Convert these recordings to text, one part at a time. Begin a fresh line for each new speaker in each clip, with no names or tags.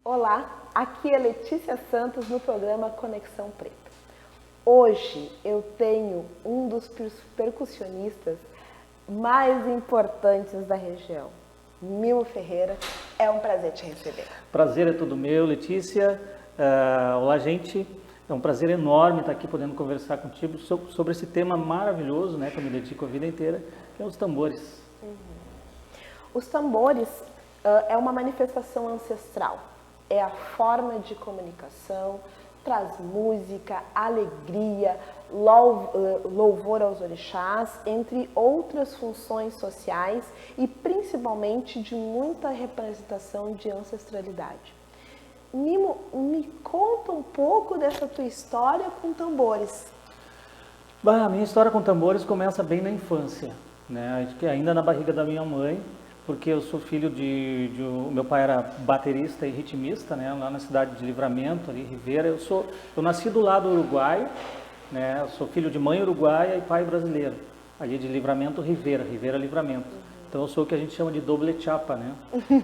Olá, aqui é Letícia Santos no programa Conexão Preta. Hoje eu tenho um dos percussionistas mais importantes da região, Mimo Ferreira. É um prazer te receber.
Prazer é todo meu, Letícia. Olá, gente. É um prazer enorme estar aqui podendo conversar contigo sobre esse tema maravilhoso, né, que eu me dedico a vida inteira, que é os tambores.
Os tambores é uma manifestação ancestral, é a forma de comunicação, traz música, alegria, louvor aos orixás, entre outras funções sociais e principalmente de muita representação de ancestralidade. Mimo, me conta um pouco dessa tua história com tambores.
A minha história com tambores começa bem na infância, né? Ainda na barriga da minha mãe, porque eu sou filho meu pai era baterista e ritmista, né? Lá na cidade de Livramento, ali Rivera. Eu nasci do lado uruguaio, né? Eu sou filho de mãe uruguaia e pai brasileiro, ali de Livramento, Rivera Livramento. Então eu sou o que a gente chama de doble chapa, né?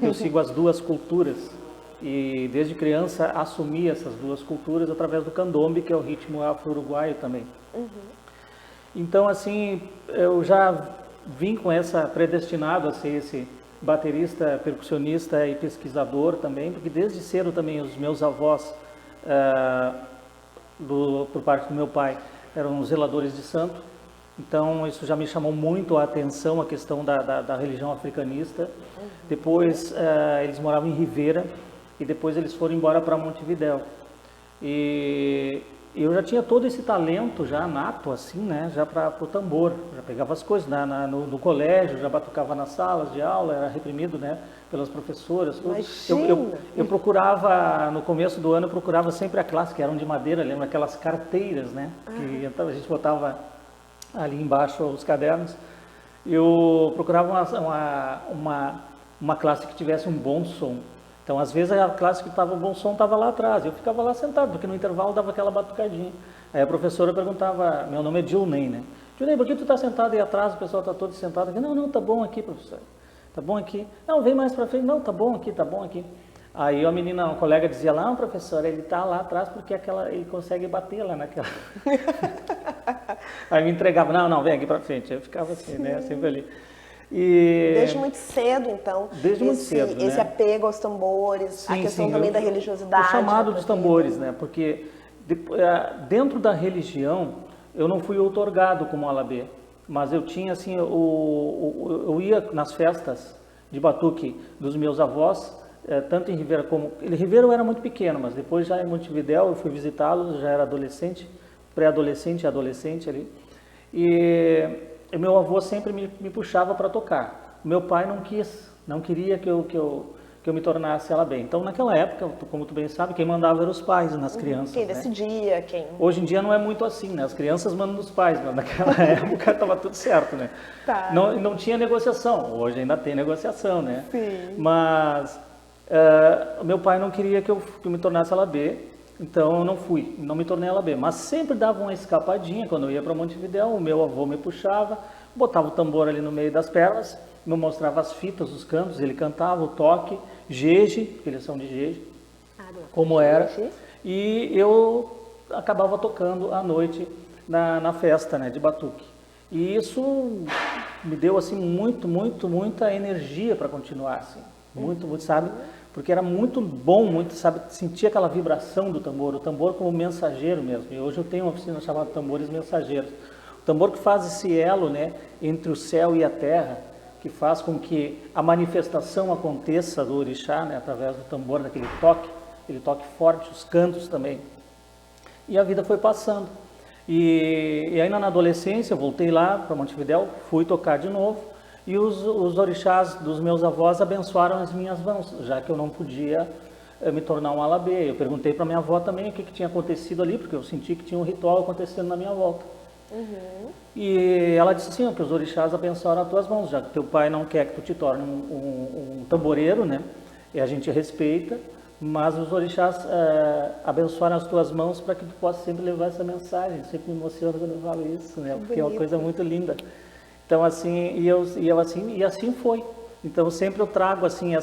Eu sigo as duas culturas. E desde criança assumi essas duas culturas através do candombe, que é o ritmo afro-uruguaio também. Então, assim, eu já vim com essa predestinado a ser esse baterista, percussionista e pesquisador também, porque desde cedo também os meus avós, por parte do meu pai, eram zeladores de santo. Então, isso já me chamou muito a atenção, a questão da religião africanista. Depois, eles moravam em Rivera, e depois eles foram embora para Montevidéu. E eu já tinha todo esse talento já nato, assim, né, já para o tambor. Já pegava as coisas no colégio, já batucava nas salas de aula, era reprimido, né, pelas professoras. Eu procurava, no começo do ano, eu procurava sempre a classe, que eram de madeira, lembra aquelas carteiras, né, que então, a gente botava ali embaixo os cadernos. Eu procurava uma classe que tivesse um bom som. Então, às vezes, a classe que estava bom som estava lá atrás. Eu ficava lá sentado, porque no intervalo dava aquela batucadinha. Aí a professora perguntava, meu nome é Dilney, né? Dilney, por que tu está sentado aí atrás? O pessoal está todo sentado aqui. Não, tá bom aqui, professor. Tá bom aqui. Não, vem mais para frente. Não, tá bom aqui, tá bom aqui. Aí a menina, uma colega dizia lá, professor, ele está lá atrás porque ele consegue bater lá naquela... Aí me entregava, não, vem aqui para frente. Aí eu ficava assim, né, sempre ali.
Desde muito cedo, então, esse apego aos tambores,
sim,
a questão também da religiosidade.
O chamado dos tambores, né? Porque dentro da religião, eu não fui outorgado como alabê, mas eu tinha, assim, eu ia nas festas de batuque dos meus avós, tanto em Rivera como... Em Rivera eu era muito pequeno, mas depois já em Montevidéu eu fui visitá-los, já era adolescente, pré-adolescente e adolescente ali. E meu avô sempre me puxava para tocar. Meu pai não queria que eu me tornasse ela bem. Então, naquela época, como tu bem sabe, quem mandava eram os pais nas crianças.
Quem decidia,
né? Hoje em dia não é muito assim, né? As crianças mandam dos pais, mas naquela época estava tudo certo, né?
Tá.
Não tinha negociação. Hoje ainda tem negociação, né?
Sim.
Mas meu pai não queria que eu me tornasse ela B. Então eu não me tornei LB, mas sempre dava uma escapadinha quando eu ia para Montevidéu, o meu avô me puxava, botava o tambor ali no meio das pernas, me mostrava as fitas, os cantos, ele cantava o toque, jeje, porque eles são de jeje, como era, e eu acabava tocando à noite na festa, né, de batuque. E isso me deu assim muita energia para continuar, assim, muito, sabe? Porque era muito bom, sabe, sentir aquela vibração do tambor, o tambor como mensageiro mesmo. E hoje eu tenho uma oficina chamada Tambores Mensageiros. O tambor que faz esse elo, né, entre o céu e a terra, que faz com que a manifestação aconteça do orixá, né, através do tambor, daquele toque forte, os cantos também. E a vida foi passando. E ainda na adolescência, eu voltei lá para Montevidéu, fui tocar de novo. E os orixás dos meus avós abençoaram as minhas mãos, já que eu não podia me tornar um alabê. Eu perguntei para minha avó também o que tinha acontecido ali, porque eu senti que tinha um ritual acontecendo na minha volta. E ela disse assim, que os orixás abençoaram as tuas mãos, já que teu pai não quer que tu te torne um tamboreiro, né? E a gente respeita, mas os orixás abençoaram as tuas mãos para que tu possa sempre levar essa mensagem. Eu sempre me emociono quando eu falo isso, né? Porque é uma coisa muito linda. Então assim, e assim foi. Então sempre eu trago assim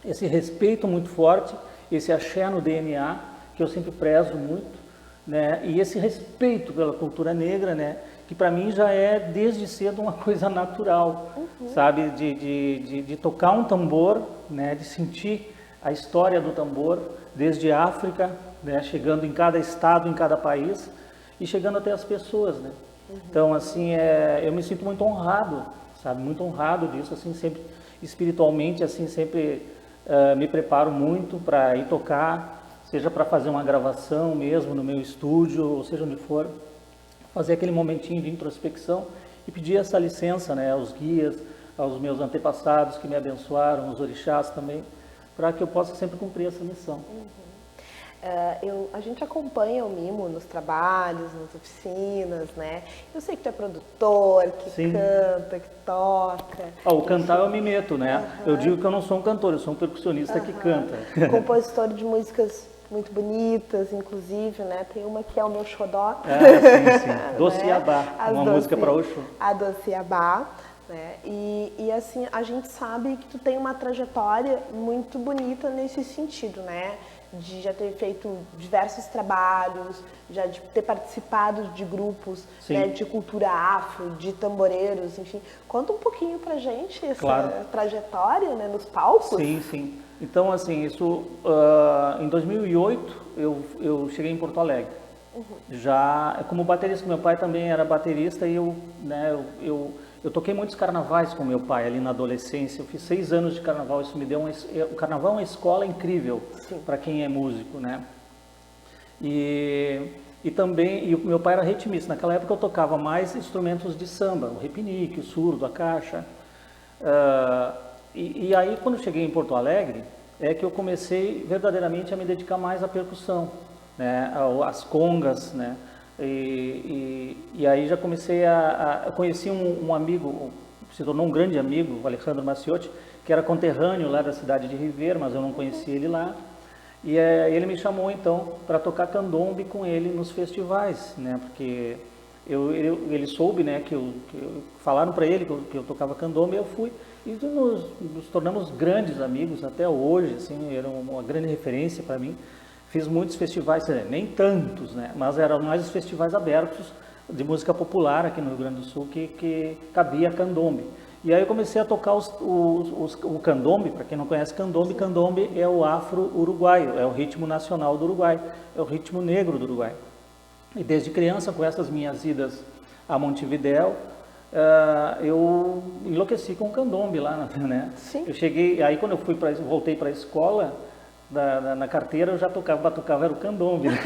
esse respeito muito forte, esse axé no DNA, que eu sempre prezo muito, né? E esse respeito pela cultura negra, né? Que para mim já é desde cedo uma coisa natural, sabe? De tocar um tambor, né? De sentir a história do tambor, desde a África, né? Chegando em cada estado, em cada país, e chegando até as pessoas, né? Então, assim, eu me sinto muito honrado, sabe? Muito honrado disso, assim, sempre espiritualmente, assim, sempre me preparo muito para ir tocar, seja para fazer uma gravação mesmo no meu estúdio, ou seja onde for, fazer aquele momentinho de introspecção e pedir essa licença, né, aos guias, aos meus antepassados que me abençoaram, os orixás também, para que eu possa sempre cumprir essa missão.
A gente acompanha o Mimo nos trabalhos, nas oficinas, né? Eu sei que tu é produtor, que
Sim.
canta, que toca.
O cantar eu me meto, né? Eu digo que eu não sou um cantor, eu sou um percussionista que canta.
Compositor de músicas muito bonitas, inclusive, né? Tem uma que é o meu xodó.
Sim. Dociabá, uma música para Oxum.
A Dociabá, né? E assim, a gente sabe que tu tem uma trajetória muito bonita nesse sentido, né? De já ter feito diversos trabalhos, já de ter participado de grupos, né, de cultura afro, de tamboreiros, enfim. Conta um pouquinho pra gente essa trajetória, né, nos palcos.
Sim. Então, assim, isso em 2008 eu cheguei em Porto Alegre. Já como baterista, meu pai também era baterista e eu toquei muitos carnavais com meu pai ali na adolescência. Eu fiz 6 anos de carnaval, isso me deu o carnaval é uma escola incrível para quem é músico, né? E também, o meu pai era ritmista. Naquela época eu tocava mais instrumentos de samba, o repinique, o surdo, a caixa. E aí quando eu cheguei em Porto Alegre, é que eu comecei verdadeiramente a me dedicar mais à percussão, né? Às congas, né? E aí já comecei eu conheci um amigo, se tornou um grande amigo, o Alejandro Maciotti, que era conterrâneo lá da cidade de Ribeira, mas eu não conhecia ele lá. E ele me chamou então para tocar candombe com ele nos festivais, né? Porque ele soube, né, que falaram para ele que eu tocava candombe, e eu fui. E nos tornamos grandes amigos até hoje, assim, era uma grande referência para mim. Fiz muitos festivais, nem tantos, né? Mas eram mais os festivais abertos de música popular aqui no Rio Grande do Sul que cabia candombe. E aí eu comecei a tocar o candombe. Para quem não conhece candombe, candombe é o afro-uruguaio, é o ritmo nacional do Uruguai, é o ritmo negro do Uruguai. E desde criança, com essas minhas idas a Montevidéu, eu enlouqueci com o candombe lá, né?
Sim.
Eu cheguei, aí quando eu voltei para a escola, na carteira eu já tocava era o candombe. Né?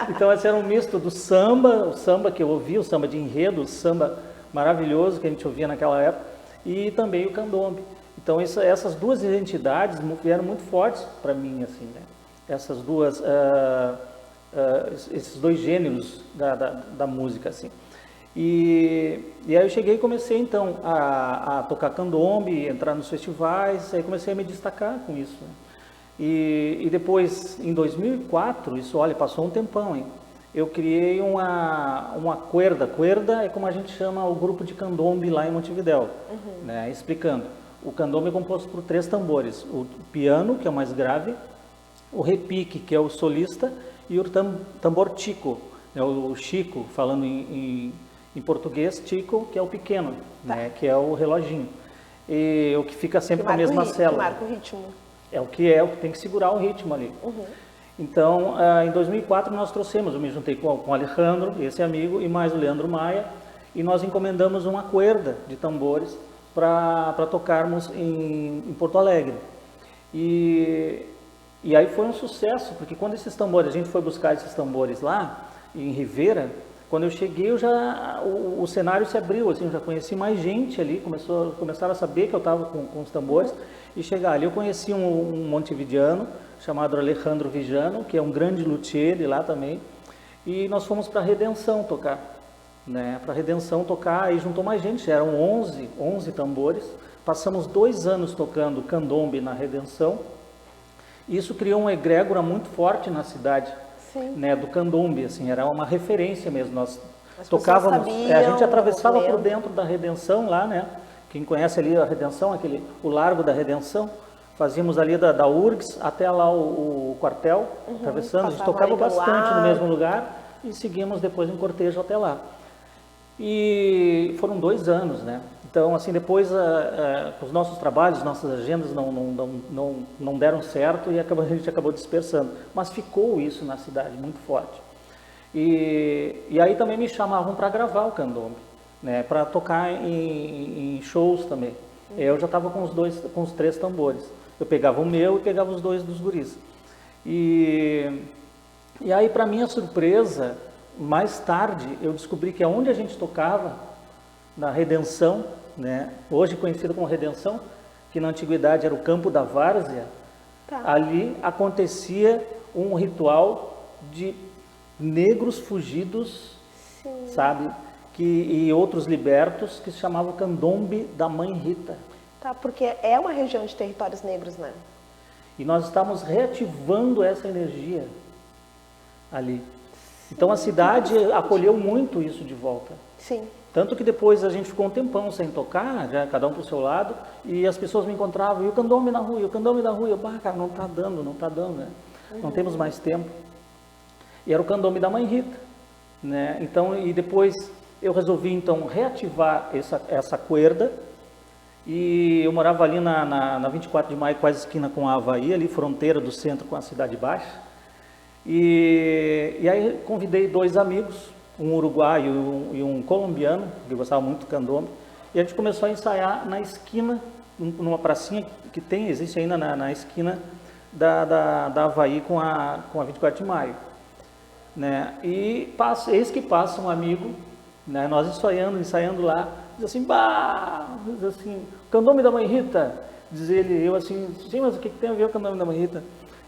Então esse era um misto do samba, o samba que eu ouvia, o samba de enredo, o samba maravilhoso que a gente ouvia naquela época, e também o candombe. Então essas duas identidades vieram muito fortes para mim, assim, né? Essas duas, esses dois gêneros da música, assim. E aí eu cheguei e comecei então a tocar candombe, entrar nos festivais, aí comecei a me destacar com isso, né? E depois, em 2004, isso, olha, passou um tempão, hein? Eu criei uma cuerda. Cuerda é como a gente chama o grupo de candombe lá em Montevidéu, né? Explicando. O candombe é composto por 3 tambores. O piano, que é o mais grave, o repique, que é o solista, e o tambor chico, né? O chico, falando em português, chico, que é o pequeno, né? Que é o reloginho. E o que fica sempre com a mesma célula.
Que marca o ritmo.
É o que tem que segurar o ritmo ali. Então, em 2004 nós trouxemos, eu me juntei com o Alejandro, esse amigo, e mais o Leandro Maia, e nós encomendamos uma cuerda de tambores para tocarmos em Porto Alegre. E aí foi um sucesso, porque quando esses tambores, a gente foi buscar esses tambores lá, em Ribeira, quando eu cheguei, o cenário se abriu, assim, eu já conheci mais gente ali, começaram a saber que eu estava com os tambores, e chegar ali eu conheci um montevideano chamado Alejandro Vijano, que é um grande luthier de lá também, e nós fomos para Redenção tocar, né? Para Redenção tocar, aí juntou mais gente, eram 11 tambores, passamos 2 anos tocando candombe na Redenção, e isso criou uma egrégora muito forte na cidade. Né, do candombe, assim, era uma referência mesmo. Nós tocávamos, a gente atravessava por dentro da Redenção lá, né? Quem conhece ali a Redenção, o Largo da Redenção, fazíamos ali da URGS até lá o quartel, atravessando, a gente tocava bastante no mesmo lugar e seguimos depois em cortejo até lá. E foram 2 anos, né? Então, assim, depois os nossos trabalhos, nossas agendas não deram certo e a gente acabou dispersando. Mas ficou isso na cidade, muito forte. E aí também me chamavam para gravar o candombe, né? Para tocar em shows também. Eu já estava com os 3 tambores. Eu pegava o meu e pegava os 2 dos guris. E aí, para minha surpresa, mais tarde eu descobri que aonde a gente tocava, na Redenção, né, hoje conhecido como Redenção, que na antiguidade era o Campo da Várzea, ali acontecia um ritual de negros fugidos, sabe, e outros libertos, que se chamava Candombe da Mãe Rita.
Tá, porque é uma região de territórios negros, né?
E nós estamos reativando essa energia ali. Então a cidade acolheu muito isso de volta.
Sim.
Tanto que depois a gente ficou um tempão sem tocar, já cada um pro seu lado, e as pessoas me encontravam, e o candombe na rua, e o candombe na rua, e eu, cara, não tá dando, né? Não temos mais tempo. E era o candombe da Mãe Rita, né? Então, e depois eu resolvi, então, reativar essa cuerda, e eu morava ali na 24 de Maio, quase esquina com a Havaí, ali fronteira do centro com a Cidade Baixa, e aí convidei 2 amigos, um uruguaio e um colombiano, que gostava muito do candombe, e a gente começou a ensaiar na esquina, numa pracinha que existe ainda na esquina da Havaí com a 24 de Maio. Né? E eis que passa um amigo, né? Nós ensaiando lá, diz assim, candombe da Mãe Rita, diz ele, eu assim, sim, mas o que tem a ver o candombe da Mãe Rita?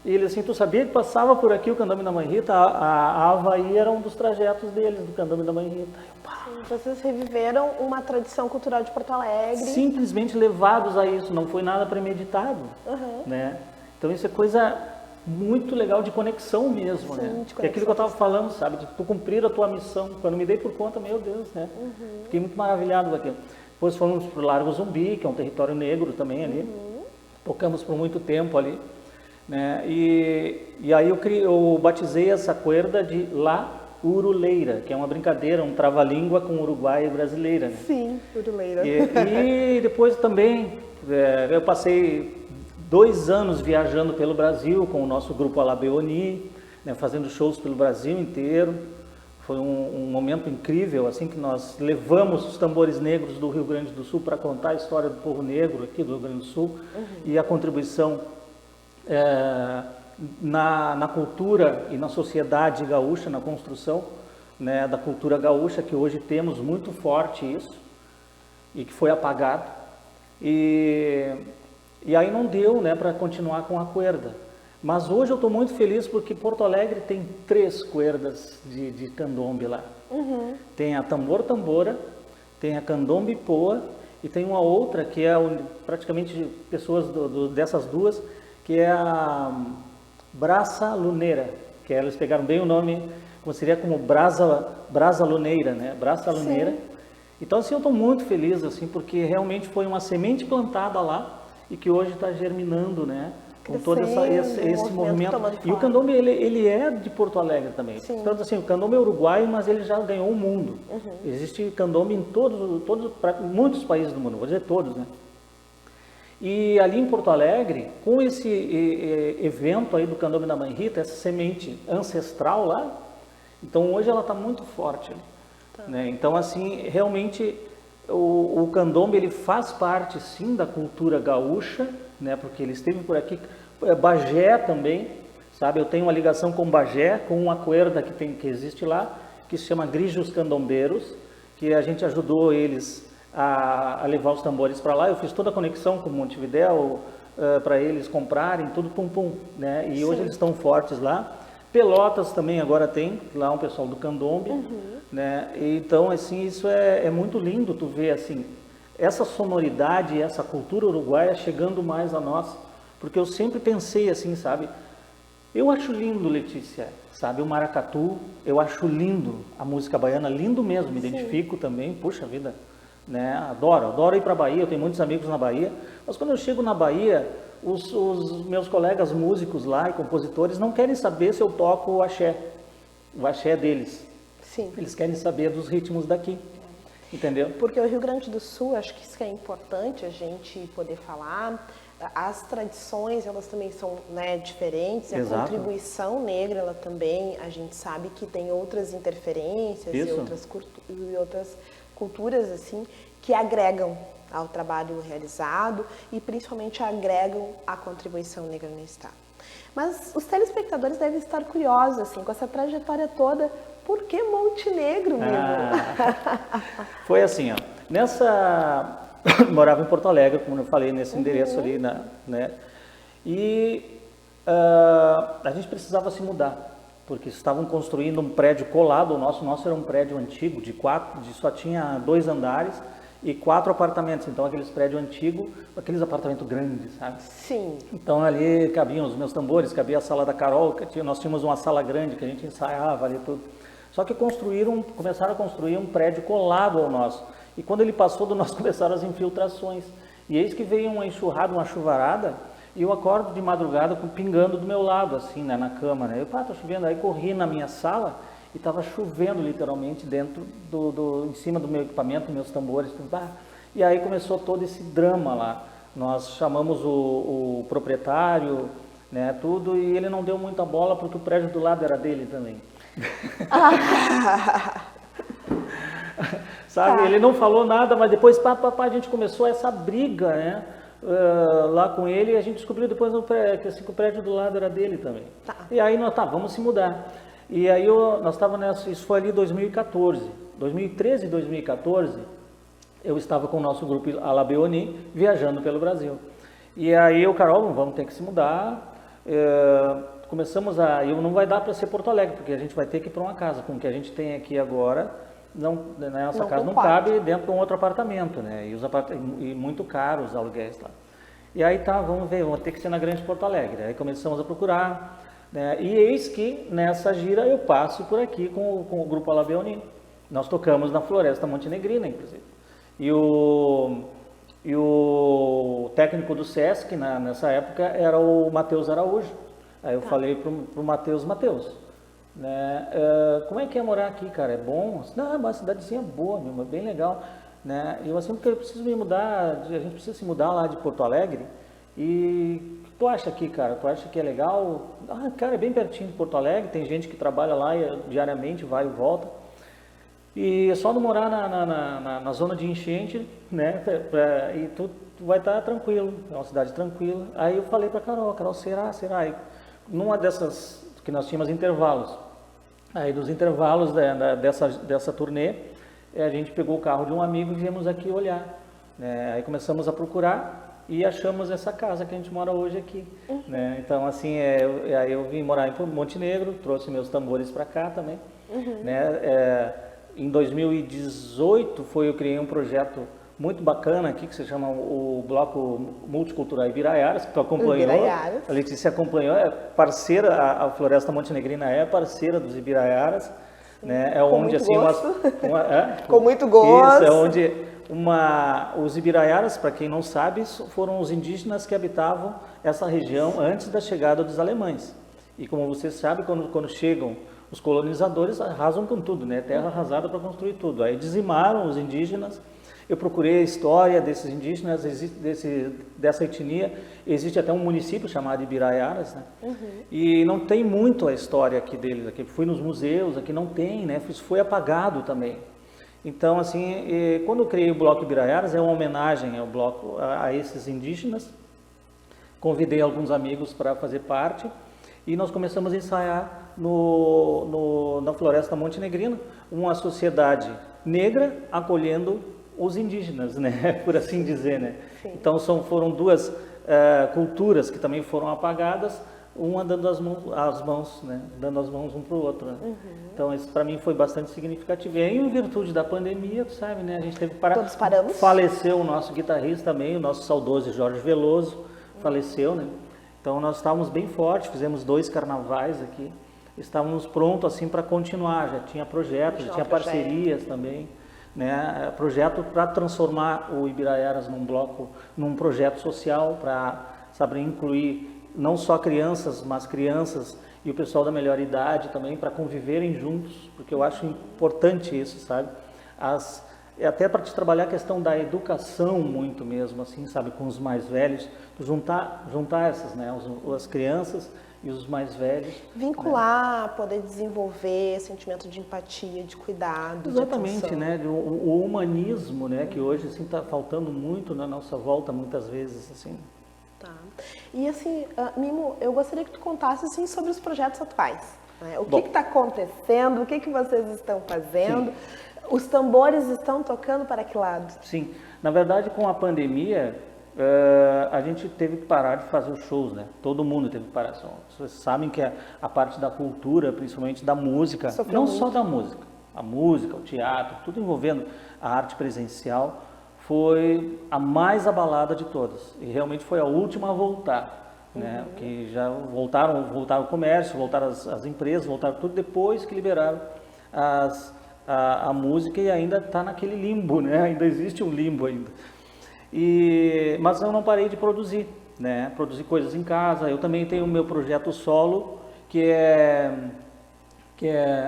E ele assim, tu sabia que passava por aqui o candombe da Mãe Rita? A Havaí era um dos trajetos deles, do candombe da Mãe Rita.
Sim, vocês reviveram uma tradição cultural de Porto Alegre.
Simplesmente levados a isso, não foi nada premeditado, né? Então isso é coisa muito legal de conexão mesmo, né? É aquilo que eu estava falando, sabe? De tu cumprir a tua missão. Quando me dei por conta, meu Deus, né? Fiquei muito maravilhado com aquilo. Depois fomos para o Largo Zumbi, que é um território negro também ali. Tocamos por muito tempo ali. Né? E aí eu batizei essa cuerda de La Uruleira, que é uma brincadeira, um trava-língua com uruguaia e brasileira. Né?
Sim, Uruleira.
E depois também eu passei 2 anos viajando pelo Brasil com o nosso grupo Alabeoni, né, fazendo shows pelo Brasil inteiro. Foi um momento incrível, assim, que nós levamos os tambores negros do Rio Grande do Sul para contar a história do povo negro aqui do Rio Grande do Sul e a contribuição na cultura e na sociedade gaúcha, na construção, né, da cultura gaúcha, que hoje temos muito forte isso, e que foi apagado. E aí não deu, né, para continuar com a cuerda. Mas hoje eu estou muito feliz porque Porto Alegre tem 3 cuerdas de candombe lá. Tem a Tambor Tambora, tem a Candombe Poa e tem uma outra que é praticamente pessoas dessas 2, que é a Braça Luneira, que eles pegaram bem o nome, como seria como Brasa Luneira, né? Braça Luneira. Sim. Então assim, eu estou muito feliz assim, porque realmente foi uma semente plantada lá e que hoje está germinando, né? Com todo esse movimento. E o candombe, ele é de Porto Alegre também. Sim. Então, assim, o candombe é uruguaio, mas ele já ganhou o mundo. Existe candombe em muitos países do mundo, vou dizer todos, né? E ali em Porto Alegre, com esse evento aí do candombe da Mãe Rita, essa semente ancestral lá, então hoje ela está muito forte. Né? Então, assim, realmente o candombe ele faz parte, sim, da cultura gaúcha, né? Porque ele esteve por aqui. Bagé também, sabe? Eu tenho uma ligação com Bagé, com uma cuerda que existe lá, que se chama Grijos Candombeiros, que a gente ajudou eles a levar os tambores para lá. Eu fiz toda a conexão com Montevidéu para eles comprarem, tudo né? E hoje eles estão fortes lá. Pelotas também agora tem lá um pessoal do candombe, né? E então, assim, isso é muito lindo tu ver, assim, essa sonoridade, essa cultura uruguaia chegando mais a nós, porque eu sempre pensei assim, sabe? Eu acho lindo, Letícia, sabe? O maracatu, eu acho lindo, a música baiana, lindo mesmo, me identifico também, puxa vida, né? Adoro ir para a Bahia, eu tenho muitos amigos na Bahia, mas quando eu chego na Bahia, os meus colegas músicos lá e compositores não querem saber se eu toco o axé deles.
Sim.
Eles querem saber dos ritmos daqui, entendeu?
Porque o Rio Grande do Sul, acho que isso que é importante a gente poder falar, as tradições, elas também são, né, diferentes, e a
Exato.
contribuição negra, ela também, a gente sabe que tem outras interferências
Isso.
e outras culturas, assim, que agregam ao trabalho realizado e principalmente agregam a contribuição negra no Estado. Mas os telespectadores devem estar curiosos, assim, com essa trajetória toda, por que Montenegro, Mimo?
Foi assim, ó, morava em Porto Alegre, como eu falei, nesse endereço ali, né? E a gente precisava se mudar, porque estavam construindo um prédio colado ao nosso. O nosso era um prédio antigo, só tinha 2 andares e 4 apartamentos. Então, aqueles prédios antigos, aqueles apartamentos grandes, sabe?
Sim.
Então, ali cabiam os meus tambores, cabia a sala da Carol, nós tínhamos uma sala grande que a gente ensaiava ali tudo. Só que começaram a construir um prédio colado ao nosso. E quando ele passou do nosso, começaram as infiltrações. E eis que veio uma enxurrada, uma chuvarada, e eu acordo de madrugada pingando do meu lado, assim, né, na cama, né? Eu, tá chovendo. Aí corri na minha sala e estava chovendo literalmente dentro em cima do meu equipamento, meus tambores. E aí começou todo esse drama lá. Nós chamamos o proprietário, né, tudo, e ele não deu muita bola porque o prédio do lado era dele também. Sabe, ele não falou nada, mas depois a gente começou essa briga, né, lá com ele, e a gente descobriu depois que o prédio do lado era dele também.
Tá.
E aí nós, vamos se mudar. E aí nós estávamos isso foi ali em 2014, 2013 e 2014, eu estava com o nosso grupo Alabeoni viajando pelo Brasil. E aí Carol, vamos ter que se mudar. Começamos não vai dar para ser Porto Alegre, porque a gente vai ter que ir para uma casa, com o que a gente tem aqui agora, nossa casa não cabe dentro de um outro apartamento, né? E muito caro os aluguéis lá. E aí vamos ver, vamos ter que ser na Grande Porto Alegre. Aí começamos a procurar, né? E eis que nessa gira eu passo por aqui com o grupo Alabeoni. Nós tocamos na Floresta Montenegrina, inclusive. E o técnico do Sesc nessa época era o Matheus Araújo. Aí eu falei pro Matheus, né, como é que é morar aqui, cara? É bom? Não, uma cidadezinha boa, mesmo, é bem legal. Né? E eu assim, porque eu preciso me mudar, a gente precisa se mudar lá de Porto Alegre. E o que tu acha aqui, cara? Tu acha que é legal? Cara, é bem pertinho de Porto Alegre, tem gente que trabalha lá diariamente, vai e volta. E é só não morar na zona de enchente, né? E tu vai estar tranquilo, é uma cidade tranquila. Aí eu falei pra Carol, será? E numa dessas que nós tínhamos intervalos, aí dos intervalos dessa turnê, a gente pegou o carro de um amigo e viemos aqui olhar, né? Aí começamos a procurar e achamos essa casa que a gente mora hoje aqui, né? Então assim, aí eu vim morar em Montenegro, trouxe meus tambores para cá também, né? Em 2018 eu criei um projeto muito bacana aqui, que se chama o Bloco Multicultural Ibiraiaras, que tu acompanhou. A Letícia acompanhou, é parceira, a Floresta Montenegrina é parceira dos Ibiraiaras, né? É
com
onde
muito
assim
gosto. Com muito gosto.
Isso, é onde os Ibiraiaras, para quem não sabe, foram os indígenas que habitavam essa região antes da chegada dos alemães. E como você sabe, quando chegam os colonizadores, arrasam com tudo, né? Terra arrasada para construir tudo. Aí dizimaram os indígenas. Eu procurei a história desses indígenas, dessa etnia. Existe até um município chamado Ibiraiaras, né? E não tem muito a história aqui deles. Aqui fui nos museus, aqui não tem, né? Isso foi apagado também. Então, assim, quando eu criei o Bloco Ibiraiaras, é uma homenagem ao bloco, a esses indígenas. Convidei alguns amigos para fazer parte e nós começamos a ensaiar na Floresta Montenegrina, uma sociedade negra acolhendo os indígenas, né? Por assim dizer, né? Sim. Então foram duas culturas que também foram apagadas, uma dando as mãos, né? Dando as mãos um para o outro, né? Então isso para mim foi bastante significativo. E aí, em virtude da pandemia, tu sabe, né? A gente teve que parar.
Todos paramos.
Faleceu o nosso guitarrista também, o nosso saudoso Jorge Veloso, faleceu, né? Então nós estávamos bem fortes, fizemos 2 carnavais aqui, estávamos prontos assim para continuar, já tinha projetos, já tinha parcerias também, né? Projeto para transformar o Ibiraiaras num projeto social, para sabe, incluir não só crianças, mas crianças e o pessoal da melhor idade também, para conviverem juntos, porque eu acho importante isso, sabe? Até para te trabalhar a questão da educação muito mesmo, assim, sabe, com os mais velhos, juntar essas, né, as crianças e os mais velhos.
Vincular, né? Poder desenvolver sentimento de empatia, de cuidado,
exatamente,
de atenção.
Né, o humanismo, né, que hoje assim está faltando muito na nossa volta muitas vezes, assim.
Tá. E assim, Mimo, eu gostaria que tu contasse assim sobre os projetos atuais, né? O que está acontecendo, o que vocês estão fazendo? Sim. Os tambores estão tocando para que lado?
Sim, na verdade com a pandemia a gente teve que parar de fazer os shows, né? Todo mundo teve que parar. Vocês sabem que a parte da cultura, principalmente da música,
sofreu
não
muito.
Só da música, a música, o teatro, tudo envolvendo a arte presencial, foi a mais abalada de todas. E realmente foi a última a voltar, né? Que já voltaram o comércio, voltaram as empresas, voltaram tudo depois que liberaram a música, e ainda está naquele limbo, né? Ainda existe um limbo ainda. Mas eu não parei de produzir, né? Produzir coisas em casa. Eu também tenho o meu projeto solo, que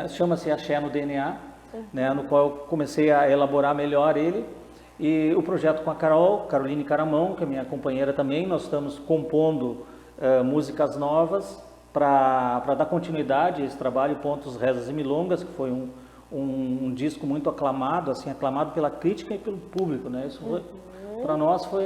chama-se Axé no DNA, né? No qual eu comecei a elaborar melhor ele. E o projeto com a Caroline Caramão, que é minha companheira também, nós estamos compondo músicas novas para dar continuidade a esse trabalho, Pontos, Rezas e Milongas, que foi um disco muito aclamado, assim, aclamado pela crítica e pelo público, né? Isso para nós foi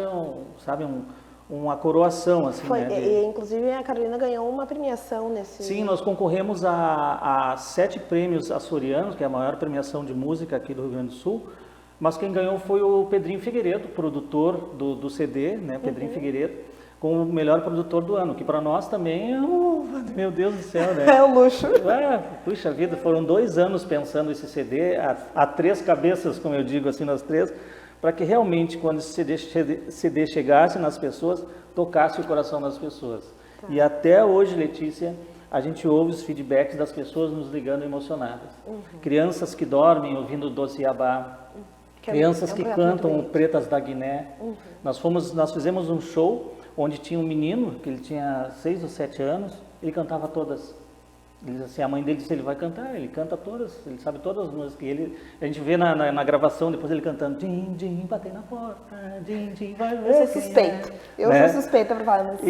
uma coroação, assim,
foi,
né?
E inclusive a Carolina ganhou uma premiação nesse...
Sim, nós concorremos a 7 prêmios açorianos, que é a maior premiação de música aqui do Rio Grande do Sul, mas quem ganhou foi o Pedrinho Figueiredo, produtor do CD, né? Pedrinho Figueiredo, como o melhor produtor do ano, que para nós também é meu Deus do céu, né?
É um luxo.
Puxa vida, foram 2 anos pensando esse CD, a 3 cabeças, como eu digo assim, nós 3, para que realmente quando esse CD chegasse nas pessoas, tocasse o coração das pessoas. Tá. E até hoje, Letícia, a gente ouve os feedbacks das pessoas nos ligando emocionadas. Crianças que dormem ouvindo Doce Iabá, crianças que cantam Pretas da Guiné. Nós fizemos um show onde tinha um menino, que ele tinha 6 ou 7 anos, ele cantava todas. Ele disse assim, a mãe dele disse, ele vai cantar, ele canta todas, ele sabe todas as músicas. E a gente vê na gravação, depois ele cantando, din, din, batei na porta, din, din, vai ver.
Eu sou suspeita, sou suspeita para falar nisso.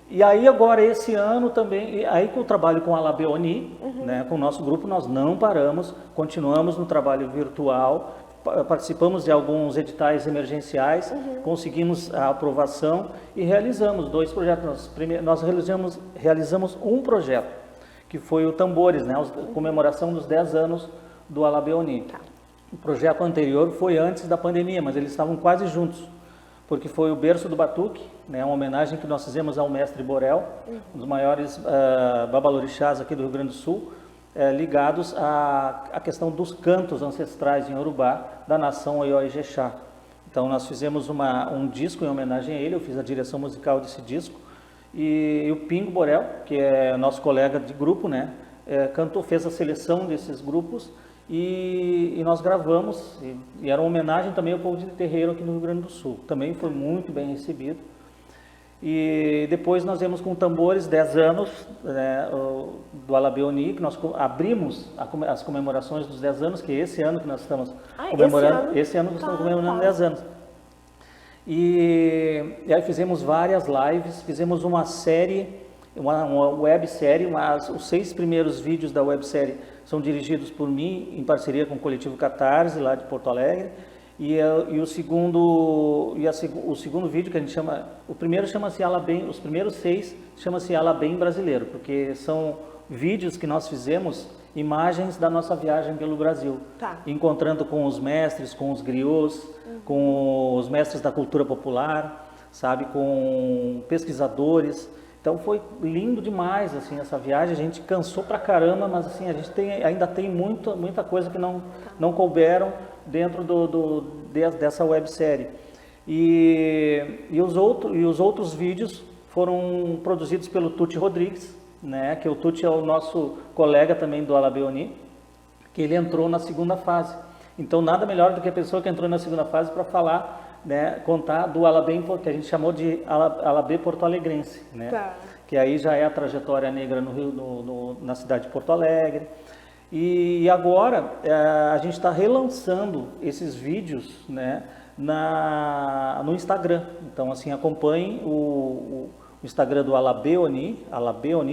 E aí agora esse ano também, aí com o trabalho com a Alabeoni, né, com o nosso grupo, nós não paramos, continuamos no trabalho virtual, participamos de alguns editais emergenciais, conseguimos a aprovação e realizamos 2 projetos. Nós realizamos um projeto, que foi o Tambores, né, a comemoração dos 10 anos do Alabeoni.
Tá.
O projeto anterior foi antes da pandemia, mas eles estavam quase juntos, porque foi o Berço do Batuque, né, uma homenagem que nós fizemos ao mestre Borel, um dos maiores babalorixás aqui do Rio Grande do Sul, ligados à questão dos cantos ancestrais em Urubá da nação Oió-Ijexá. Então nós fizemos um disco em homenagem a ele, eu fiz a direção musical desse disco, e o Pingo Borel, que é nosso colega de grupo, né, fez a seleção desses grupos, e nós gravamos, e era uma homenagem também ao povo de terreiro aqui no Rio Grande do Sul. Também foi muito bem recebido. E depois nós viemos com Tambores, 10 anos, né, do Alabeoni, que nós abrimos as comemorações dos 10 anos, que é esse ano que nós estamos comemorando. Esse ano nós estamos comemorando 10 anos. E aí fizemos várias lives, fizemos uma série, uma websérie, os 6 primeiros vídeos da websérie são dirigidos por mim, em parceria com o Coletivo Catarse, lá de Porto Alegre. O segundo vídeo que a gente chama, o primeiro chama-se Alabem, os primeiros 6 chama-se Alabem Brasileiro, porque são vídeos que nós fizemos, imagens da nossa viagem pelo Brasil, encontrando com os mestres, com os griots, com os mestres da cultura popular, sabe, com pesquisadores. Então foi lindo demais, assim, essa viagem. A gente cansou pra caramba, mas assim, a gente ainda tem muita coisa que não couberam dentro dessa websérie. E os outros vídeos foram produzidos pelo Tuti Rodrigues, né, que o Tuti é o nosso colega também do Alabeoni, que ele entrou na segunda fase. Então nada melhor do que a pessoa que entrou na segunda fase para falar né, contar do Alabê, que a gente chamou de Alabê porto-alegrense, né?
Tá.
Que aí já é a trajetória negra no Rio, na cidade de Porto Alegre. E agora a gente está relançando esses vídeos, né, no Instagram. Então, assim, acompanhem o Instagram do Alabê Oni,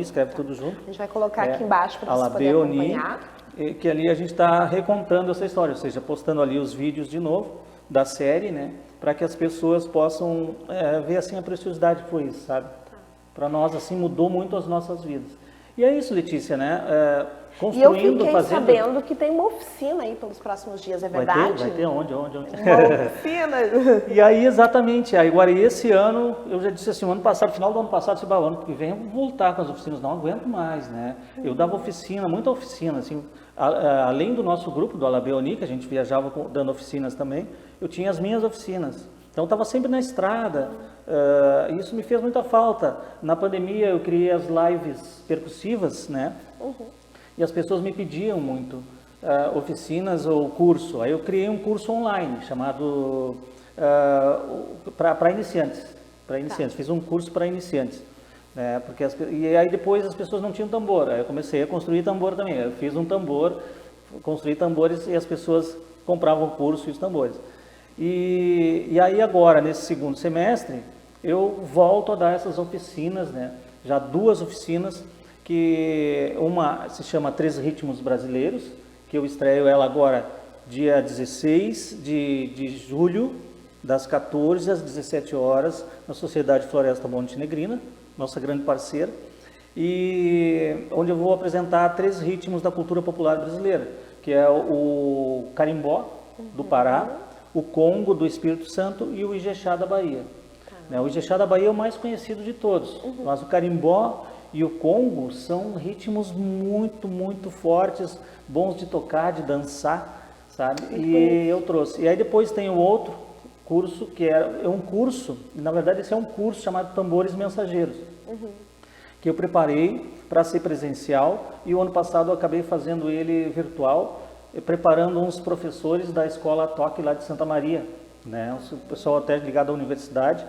escreve tudo junto.
A gente vai colocar aqui embaixo para vocês poderem acompanhar.
Que ali a gente está recontando essa história, ou seja, postando ali os vídeos de novo da série, né, para que as pessoas possam ver assim a preciosidade que foi isso, sabe? Para nós, assim, mudou muito as nossas vidas. E é isso, Letícia, né? Construindo,
e eu fiquei
fazendo...
sabendo que tem uma oficina aí pelos próximos dias, é verdade?
Vai ter onde?
Uma oficina.
E aí, exatamente, agora esse ano, eu já disse assim, o ano passado, final do ano passado, o ano que vem eu vou voltar com as oficinas, não aguento mais, né? Eu dava oficina, muita oficina, assim, além do nosso grupo, do Alabê Oni, que a gente viajava dando oficinas também, eu tinha as minhas oficinas. Então, eu estava sempre na estrada, isso me fez muita falta. Na pandemia, eu criei as lives percussivas, né? E as pessoas me pediam muito oficinas ou curso. Aí eu criei um curso online chamado para iniciantes. Fiz um curso para iniciantes. E aí depois as pessoas não tinham tambor. Aí eu comecei a construir tambor também. Eu fiz um tambor, construí tambores e as pessoas compravam o curso e os tambores. E aí agora, nesse segundo semestre, eu volto a dar essas oficinas, né? Já 2 oficinas, que uma se chama 3 Ritmos Brasileiros, que eu estreio ela agora dia 16 de julho, das 14 às 17 horas, na Sociedade Floresta Montenegrina, nossa grande parceira, e onde eu vou apresentar 3 ritmos da cultura popular brasileira, que é o carimbó do Pará, o congo do Espírito Santo e o ijexá da Bahia. O ijexá da Bahia é o mais conhecido de todos, mas o carimbó e o congo são ritmos muito, muito fortes, bons de tocar, de dançar, sabe? E eu trouxe. E aí depois tem o outro curso, que é um curso, na verdade esse é um curso chamado Tambores Mensageiros, que eu preparei para ser presencial e o ano passado eu acabei fazendo ele virtual, preparando uns professores da escola Toque lá de Santa Maria, né? O pessoal até ligado à universidade,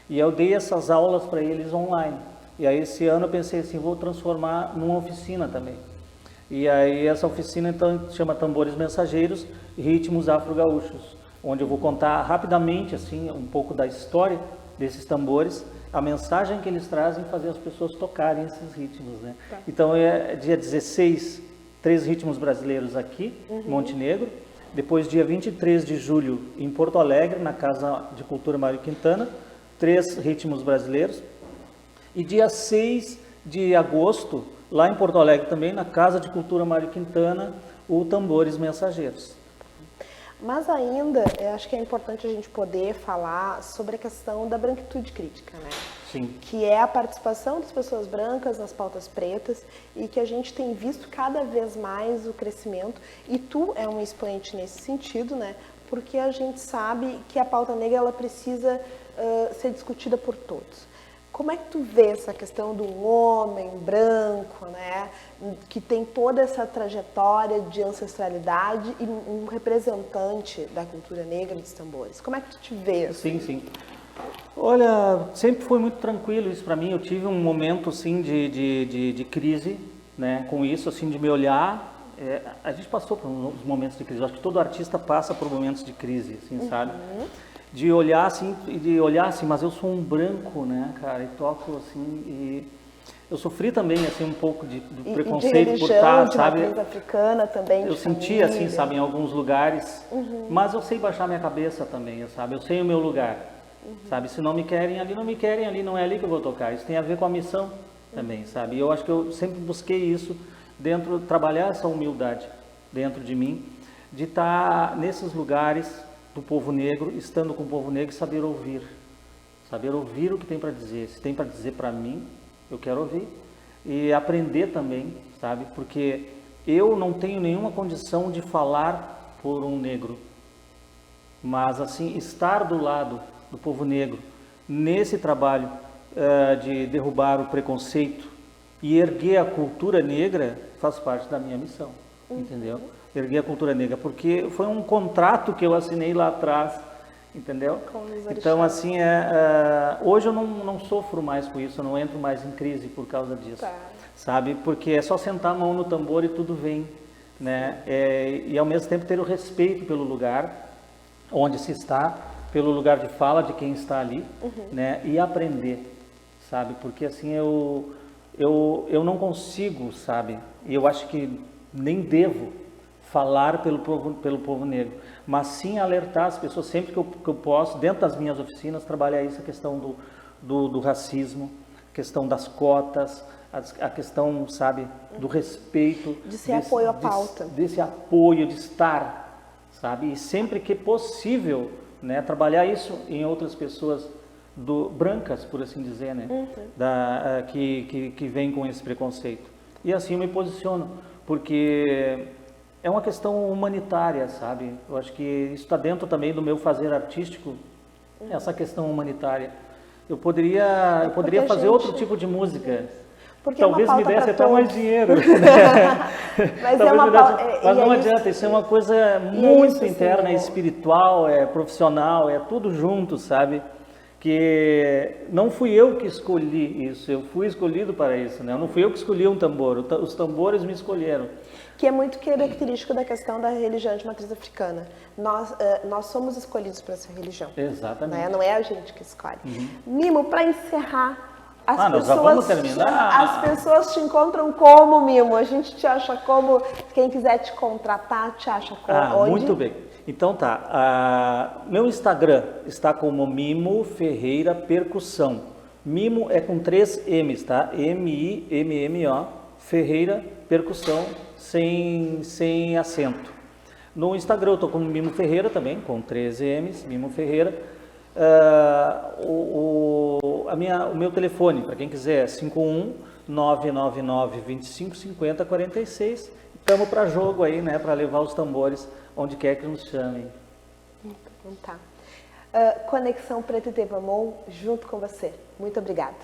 e eu dei essas aulas para eles online. E aí esse ano eu pensei assim, vou transformar numa oficina também. E aí essa oficina então chama Tambores Mensageiros, Ritmos Afro-Gaúchos, onde eu vou contar rapidamente assim um pouco da história desses tambores, a mensagem que eles trazem, fazer as pessoas tocarem esses ritmos, né? Tá. Então é dia 16, 3 ritmos brasileiros aqui, em Montenegro. Depois dia 23 de julho em Porto Alegre, na Casa de Cultura Mário Quintana, 3 ritmos brasileiros. E dia 6 de agosto, lá em Porto Alegre também, na Casa de Cultura Mário Quintana, o Tambores Mensageiros.
Mas ainda, eu acho que é importante a gente poder falar sobre a questão da branquitude crítica, né?
Sim.
Que é a participação das pessoas brancas nas pautas pretas e que a gente tem visto cada vez mais o crescimento. E tu é um expoente nesse sentido, né? Porque a gente sabe que a pauta negra ela precisa ser discutida por todos. Como é que tu vê essa questão do homem branco, né, que tem toda essa trajetória de ancestralidade e um representante da cultura negra dos tambores? Como é que tu te vê?
Sim, sim. Olha, sempre foi muito tranquilo isso para mim. Eu tive um momento assim de crise, né, com isso, assim, de me olhar. A gente passou por uns momentos de crise. Eu acho que todo artista passa por momentos de crise, assim, sabe? De olhar assim, mas eu sou um branco, né, cara, e toco assim, e eu sofri também, assim, um pouco de preconceito
de religião,
por estar,
de
sabe?
matriz africana também,
eu senti assim, sabe, em alguns lugares, mas eu sei baixar minha cabeça também, sabe? Eu sei o meu lugar, sabe? Se não me querem ali, não me querem ali, não é ali que eu vou tocar. Isso tem a ver com a missão também, sabe? E eu acho que eu sempre busquei isso dentro, trabalhar essa humildade dentro de mim, de estar nesses lugares do povo negro, estando com o povo negro e saber ouvir o que tem para dizer. Se tem para dizer para mim, eu quero ouvir e aprender também, sabe? Porque eu não tenho nenhuma condição de falar por um negro, mas assim, estar do lado do povo negro nesse trabalho de derrubar o preconceito e erguer a cultura negra faz parte da minha missão, entendeu? Erguer a cultura negra, porque foi um contrato que eu assinei lá atrás, entendeu?
Com os orixás.
Então, assim, hoje eu não sofro mais com isso, eu não entro mais em crise por causa disso,
Tá.
sabe? Porque é só sentar a mão no tambor e tudo vem, né? E ao mesmo tempo ter o respeito pelo lugar onde se está, pelo lugar de fala de quem está ali, né? E aprender, sabe? Porque assim, eu não consigo, sabe? E eu acho que nem devo falar pelo povo negro, mas sim alertar as pessoas sempre que eu posso, dentro das minhas oficinas, trabalhar isso, a questão do racismo, a questão das cotas, a questão, sabe, do respeito.
De ser apoio à pauta.
Desse apoio, de estar, sabe? E sempre que possível, né, trabalhar isso em outras pessoas brancas, por assim dizer, né? Que vêm com esse preconceito. E assim eu me posiciono, porque é uma questão humanitária, sabe? Eu acho que isso está dentro também do meu fazer artístico, essa questão humanitária. Eu poderia fazer outro tipo de música.
Porque
talvez
é uma
me
pauta
desse
pra
até mais
todos.
dinheiro.
Mas
Talvez
é uma
me desse,
pauta.
mas não adianta, isso é uma coisa muito interna,
assim,
espiritual, profissional, é tudo junto, sabe? Que não fui eu que escolhi isso, eu fui escolhido para isso, né? Não fui eu que escolhi um tambor, os tambores me escolheram.
Que é muito característico da questão da religião de matriz africana. Nós somos escolhidos para essa religião.
Exatamente.
Né? Não é a gente que escolhe. Mimo, para encerrar,
nós já vamos terminar.
As pessoas te encontram como, Mimo? A gente te acha como? Quem quiser te contratar, te acha como? Onde?
Muito bem. Então tá, meu Instagram está como Mimo Ferreira Percussão. Mimo é com 3 M's, tá? M-I-M-M-O, Ferreira Percussão, sem acento. No Instagram eu estou como Mimo Ferreira também, com 13 M's, Mimo Ferreira. O meu telefone, para quem quiser, é 51 999 25 50 46. Estamos para jogo aí, né, para levar os tambores onde quer que nos chamem.
Então tá. Conexão Preto e Tevamon, junto com você. Muito obrigada.